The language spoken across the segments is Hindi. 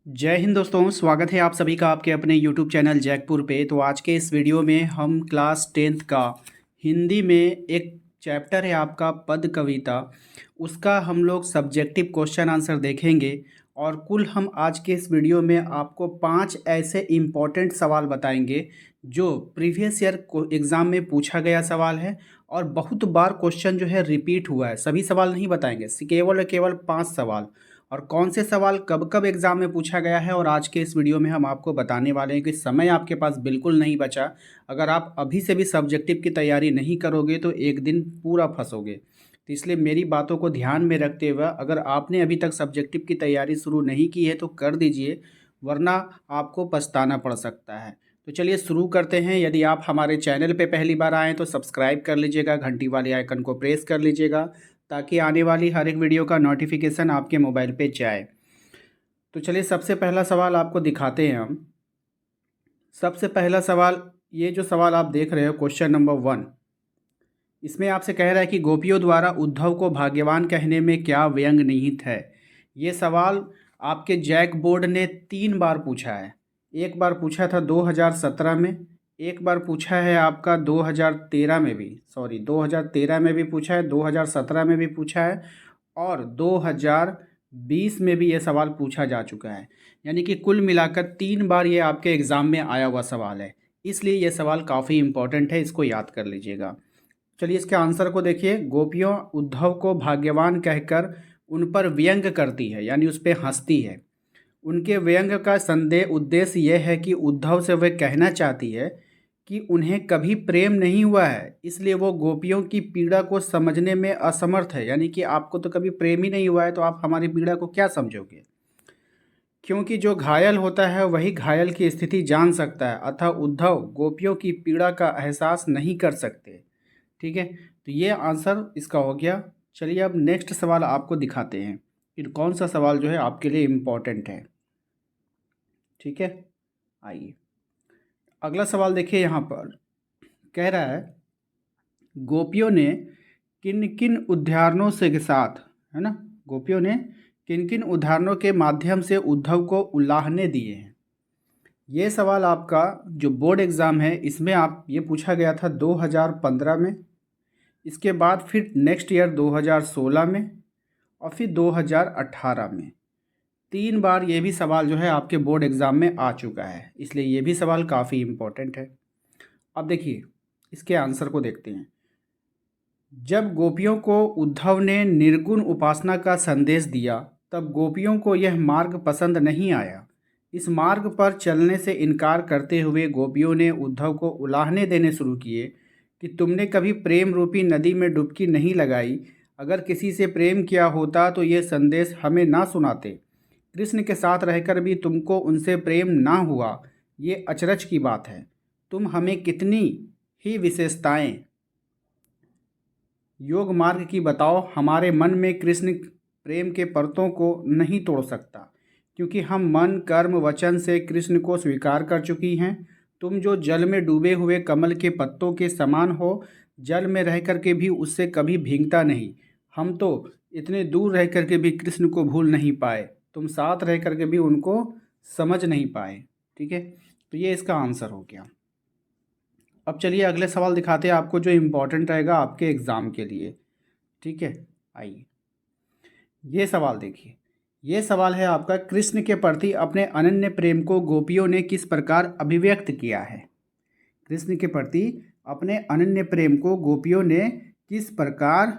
जय हिंद दोस्तों, स्वागत है आप सभी का आपके अपने YouTube चैनल जैकपुर पे। तो आज के इस वीडियो में हम क्लास 10th का हिंदी में एक चैप्टर है आपका पद कविता, उसका हम लोग सब्जेक्टिव क्वेश्चन आंसर देखेंगे। और कुल हम आज के इस वीडियो में आपको 5 ऐसे इम्पॉर्टेंट सवाल बताएंगे जो प्रीवियस ईयर को एग्ज़ाम में पूछा गया सवाल है और बहुत बार क्वेश्चन जो है रिपीट हुआ है। सभी सवाल नहीं बताएंगे, केवल और केवल 5 सवाल। और कौन से सवाल कब कब एग्ज़ाम में पूछा गया है और आज के इस वीडियो में हम आपको बताने वाले हैं कि समय आपके पास बिल्कुल नहीं बचा। अगर आप अभी से भी सब्जेक्टिव की तैयारी नहीं करोगे तो एक दिन पूरा फंसोगे। तो इसलिए मेरी बातों को ध्यान में रखते हुए अगर आपने अभी तक सब्जेक्टिव की तैयारी शुरू नहीं की है तो कर दीजिए, वरना आपको पछताना पड़ सकता है। तो चलिए शुरू करते हैं। यदि आप हमारे चैनल पे पहली बार आएँ तो सब्सक्राइब कर लीजिएगा, घंटी वाले आइकन को प्रेस कर लीजिएगा ताकि आने वाली हर एक वीडियो का नोटिफिकेशन आपके मोबाइल पे जाए। तो चलिए सबसे पहला सवाल आपको दिखाते हैं हम। सबसे पहला सवाल, ये जो सवाल आप देख रहे हो क्वेश्चन नंबर 1, इसमें आपसे कह रहा है कि गोपियों द्वारा उद्धव को भाग्यवान कहने में क्या व्यंग निहित है। ये सवाल आपके जैक बोर्ड ने 3 बार पूछा है। एक बार पूछा था 2017 में, एक बार पूछा है आपका 2013 में भी, 2013 में भी पूछा है, 2017 में भी पूछा है और 2020 में भी ये सवाल पूछा जा चुका है। यानी कि कुल मिलाकर 3 बार ये आपके एग्ज़ाम में आया हुआ सवाल है। इसलिए ये सवाल काफ़ी इम्पोर्टेंट है, इसको याद कर लीजिएगा। चलिए इसके आंसर को देखिए। गोपियों उद्धव को भाग्यवान कहकर उन पर व्यंग करती है, यानी उस पर हंसती है। उनके व्यंग का संदेह उद्देश्य यह है कि उद्धव से वह कहना चाहती है कि उन्हें कभी प्रेम नहीं हुआ है, इसलिए वो गोपियों की पीड़ा को समझने में असमर्थ है। यानी कि आपको तो कभी प्रेम ही नहीं हुआ है तो आप हमारी पीड़ा को क्या समझोगे। क्योंकि जो घायल होता है वही घायल की स्थिति जान सकता है, अतः उद्धव गोपियों की पीड़ा का एहसास नहीं कर सकते। ठीक है, तो ये आंसर इसका हो गया। चलिए अब नेक्स्ट सवाल आपको दिखाते हैं कि कौन सा सवाल जो है आपके लिए इम्पोर्टेंट है। ठीक है, आइए अगला सवाल देखिए। यहाँ पर कह रहा है गोपियों ने किन किन उदाहरणों से के साथ, है ना, गोपियों ने किन किन उदाहरणों के माध्यम से उद्धव को उलाहने दिए हैं। ये सवाल आपका जो बोर्ड एग्ज़ाम है इसमें आप ये पूछा गया था 2015 में, इसके बाद फिर नेक्स्ट ईयर 2016 में और फिर 2018 में। 3 बार ये भी सवाल जो है आपके बोर्ड एग्ज़ाम में आ चुका है, इसलिए ये भी सवाल काफ़ी इम्पोर्टेंट है। अब देखिए इसके आंसर को देखते हैं। जब गोपियों को उद्धव ने निर्गुण उपासना का संदेश दिया तब गोपियों को यह मार्ग पसंद नहीं आया। इस मार्ग पर चलने से इनकार करते हुए गोपियों ने उद्धव को उलाहने देने शुरू किए कि तुमने कभी प्रेम रूपी नदी में डुबकी नहीं लगाई। अगर किसी से प्रेम किया होता तो ये संदेश हमें ना सुनाते। कृष्ण के साथ रहकर भी तुमको उनसे प्रेम ना हुआ, ये अचरज की बात है। तुम हमें कितनी ही विशेषताएं योग मार्ग की बताओ, हमारे मन में कृष्ण प्रेम के परतों को नहीं तोड़ सकता, क्योंकि हम मन कर्म वचन से कृष्ण को स्वीकार कर चुकी हैं। तुम जो जल में डूबे हुए कमल के पत्तों के समान हो, जल में रह कर के भी उससे कभी भीगता नहीं। हम तो इतने दूर रह कर के भी कृष्ण को भूल नहीं पाए, तुम साथ रह कर के भी उनको समझ नहीं पाए। ठीक है, तो ये इसका आंसर हो गया। अब चलिए अगले सवाल दिखाते हैं आपको जो इम्पोर्टेंट रहेगा आपके एग्ज़ाम के लिए। ठीक है, आइए ये सवाल देखिए। ये सवाल है आपका, कृष्ण के प्रति अपने अनन्य प्रेम को गोपियों ने किस प्रकार अभिव्यक्त किया है। कृष्ण के प्रति अपने अनन्य प्रेम को गोपियों ने किस प्रकार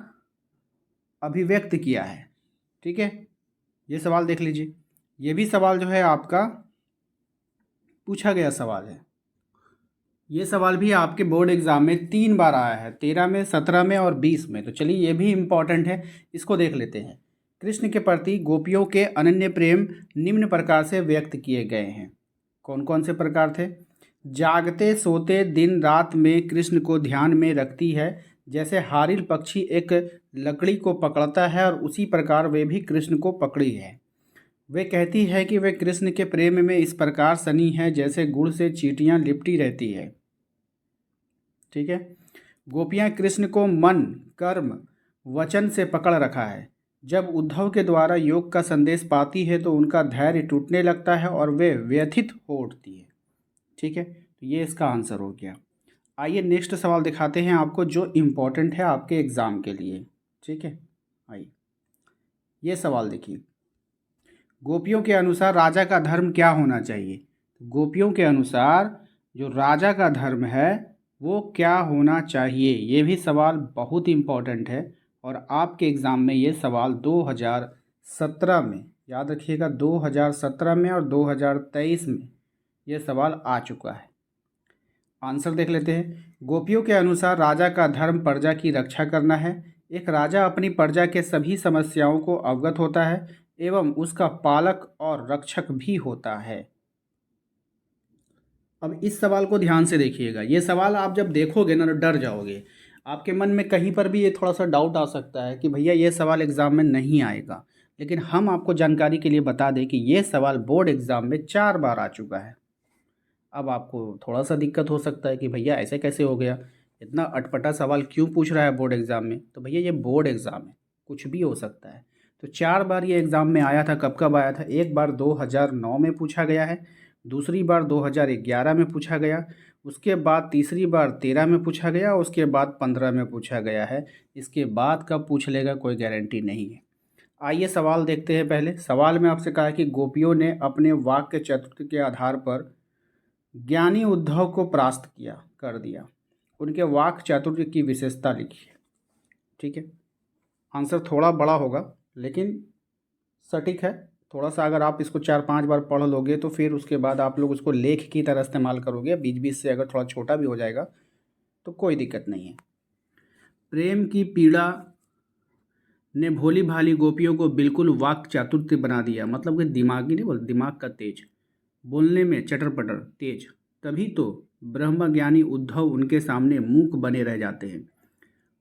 अभिव्यक्त किया है। ठीक है, ये सवाल देख लीजिए। ये भी सवाल जो है आपका पूछा गया सवाल है। ये सवाल भी आपके बोर्ड एग्ज़ाम में 3 बार आया है, 13 में, 17 में और 20 में। तो चलिए ये भी इम्पॉर्टेंट है, इसको देख लेते हैं। कृष्ण के प्रति गोपियों के अनन्य प्रेम निम्न प्रकार से व्यक्त किए गए हैं। कौन कौन से प्रकार थे। जागते सोते दिन रात में कृष्ण को ध्यान में रखती है, जैसे हारिल पक्षी एक लकड़ी को पकड़ता है और उसी प्रकार वे भी कृष्ण को पकड़ी है। वे कहती है कि वे कृष्ण के प्रेम में इस प्रकार सनी है जैसे गुड़ से चींटियाँ लिपटी रहती है। ठीक है, गोपियाँ कृष्ण को मन कर्म वचन से पकड़ रखा है, जब उद्धव के द्वारा योग का संदेश पाती है तो उनका धैर्य टूटने लगता है और वे व्यथित हो उठती है। ठीक है, तो ये इसका आंसर हो गया। आइए नेक्स्ट सवाल दिखाते हैं आपको जो इम्पोर्टेंट है आपके एग्ज़ाम के लिए। ठीक है, आइए ये सवाल देखिए। गोपियों के अनुसार राजा का धर्म क्या होना चाहिए? गोपियों के अनुसार जो राजा का धर्म है वो क्या होना चाहिए? ये भी सवाल बहुत इम्पोर्टेंट है और आपके एग्ज़ाम में ये सवाल 2017 में, याद रखिएगा 2017 में और 2023 में ये सवाल आ चुका है। आंसर देख लेते हैं। गोपियों के अनुसार राजा का धर्म प्रजा की रक्षा करना है। एक राजा अपनी प्रजा के सभी समस्याओं को अवगत होता है एवं उसका पालक और रक्षक भी होता है। अब इस सवाल को ध्यान से देखिएगा। ये सवाल आप जब देखोगे ना तो डर जाओगे। आपके मन में कहीं पर भी ये थोड़ा सा डाउट आ सकता है कि भैया ये सवाल एग्ज़ाम में नहीं आएगा, लेकिन हम आपको जानकारी के लिए बता दें कि ये सवाल बोर्ड एग्ज़ाम में 4 बार आ चुका है। अब आपको थोड़ा सा दिक्कत हो सकता है कि भैया ऐसे कैसे हो गया, इतना अटपटा सवाल क्यों पूछ रहा है बोर्ड एग्ज़ाम में? तो भैया ये बोर्ड एग्ज़ाम है, कुछ भी हो सकता है। तो 4 बार ये एग्ज़ाम में आया था। कब कब आया था? एक बार 2009 में पूछा गया है, दूसरी बार 2011 में पूछा गया, उसके बाद तीसरी बार 13 में पूछा गया, उसके बाद 15 में पूछा गया है। इसके बाद कब पूछ लेगा कोई गारंटी नहीं है। आइए सवाल देखते हैं। पहले सवाल में आपसे कहा है कि गोपियों ने अपने वाक्य चतुर्थ के आधार पर ज्ञानी उद्धव को परास्त कर दिया। उनके वाक चातुर्य की विशेषता लिखी है। ठीक है, आंसर थोड़ा बड़ा होगा लेकिन सटीक है। थोड़ा सा अगर आप इसको 4-5 बार पढ़ लोगे तो फिर उसके बाद आप लोग उसको लेख की तरह इस्तेमाल करोगे। बीच बीच से अगर थोड़ा छोटा भी हो जाएगा तो कोई दिक्कत नहीं है। प्रेम की पीड़ा ने भोली भाली गोपियों को बिल्कुल वाक चातुर्य बना दिया। मतलब कि दिमागी नहीं बोल, दिमाग का तेज, बोलने में चटर पटर तेज। तभी तो ब्रह्मज्ञानी उद्धव उनके सामने मूक बने रह जाते हैं।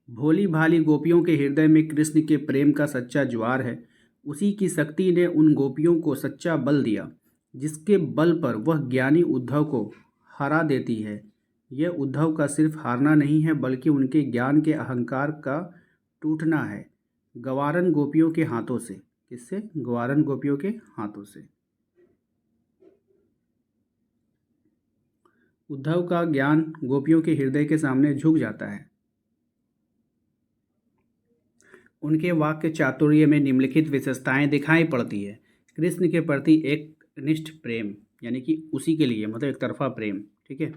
भोली भाली गोपियों के हृदय में कृष्ण के प्रेम का सच्चा ज्वार है। उसी की शक्ति ने उन गोपियों को सच्चा बल दिया जिसके बल पर वह ज्ञानी उद्धव को हरा देती है। यह उद्धव का सिर्फ हारना नहीं है बल्कि उनके ज्ञान के अहंकार का टूटना है। गवारन गोपियों के हाथों से। किससे? गवारन गोपियों के हाथों से। उद्धव का ज्ञान गोपियों के हृदय के सामने झुक जाता है। उनके वाक्य चातुर्य में निम्नलिखित विशेषताएं दिखाई पड़ती है। कृष्ण के प्रति एक निष्ठ प्रेम, यानी कि उसी के लिए, मतलब एक तरफा प्रेम। ठीक है,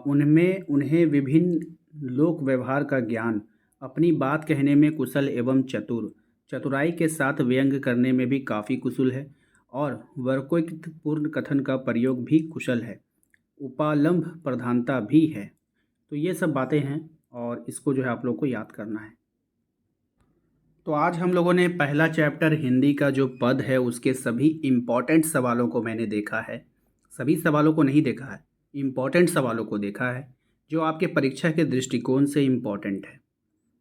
उनमें उन्हें विभिन्न लोक व्यवहार का ज्ञान, अपनी बात कहने में कुशल एवं चतुर, चतुराई के साथ व्यंग करने में भी काफ़ी कुशल है और वर्कोक्तिपूर्ण कथन का प्रयोग भी कुशल है, उपालंभ प्रधानता भी है। तो ये सब बातें हैं और इसको जो है आप लोग को याद करना है। तो आज हम लोगों ने पहला चैप्टर हिंदी का जो पद है उसके सभी इम्पॉर्टेंट सवालों को मैंने देखा है। सभी सवालों को नहीं देखा है, इम्पॉर्टेंट सवालों को देखा है जो आपके परीक्षा के दृष्टिकोण से इम्पॉर्टेंट है।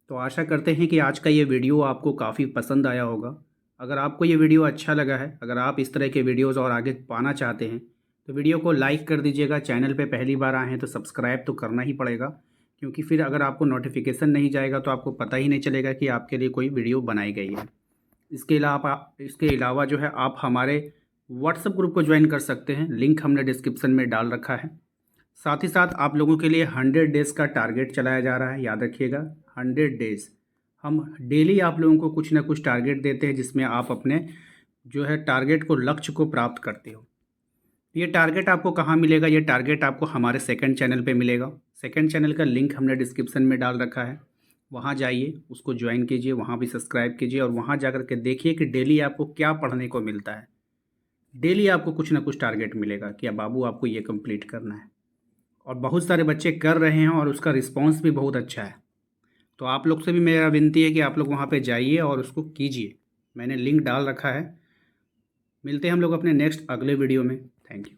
तो आशा करते हैं कि आज का ये वीडियो आपको काफ़ी पसंद आया होगा। अगर आपको ये वीडियो अच्छा लगा है, अगर आप इस तरह के वीडियोज़ और आगे पाना चाहते हैं तो वीडियो को लाइक कर दीजिएगा। चैनल पे पहली बार आए हैं तो सब्सक्राइब तो करना ही पड़ेगा, क्योंकि फिर अगर आपको नोटिफिकेशन नहीं जाएगा तो आपको पता ही नहीं चलेगा कि आपके लिए कोई वीडियो बनाई गई है। इसके अलावा जो है आप हमारे व्हाट्सएप ग्रुप को ज्वाइन कर सकते हैं, लिंक हमने डिस्क्रिप्शन में डाल रखा है। साथ ही साथ आप लोगों के लिए 100 डेज़ का टारगेट चलाया जा रहा है, याद रखिएगा 100 डेज़। हम डेली आप लोगों को कुछ ना कुछ टारगेट देते हैं जिसमें आप अपने जो है टारगेट को, लक्ष्य को प्राप्त करते हो। ये टारगेट आपको कहाँ मिलेगा? ये टारगेट आपको हमारे सेकंड चैनल पे मिलेगा। सेकंड चैनल का लिंक हमने डिस्क्रिप्शन में डाल रखा है, वहाँ जाइए, उसको ज्वाइन कीजिए, वहाँ भी सब्सक्राइब कीजिए और वहाँ जाकर के देखिए कि डेली आपको क्या पढ़ने को मिलता है। डेली आपको कुछ ना कुछ टारगेट मिलेगा कि बाबू आपको ये कंप्लीट करना है, और बहुत सारे बच्चे कर रहे हैं और उसका रिस्पॉन्स भी बहुत अच्छा है। तो आप लोग से भी मेरा विनती है कि आप लोग वहाँ पर जाइए और उसको कीजिए। मैंने लिंक डाल रखा है। मिलते हैं हम लोग अपने नेक्स्ट अगले वीडियो में। Thank you.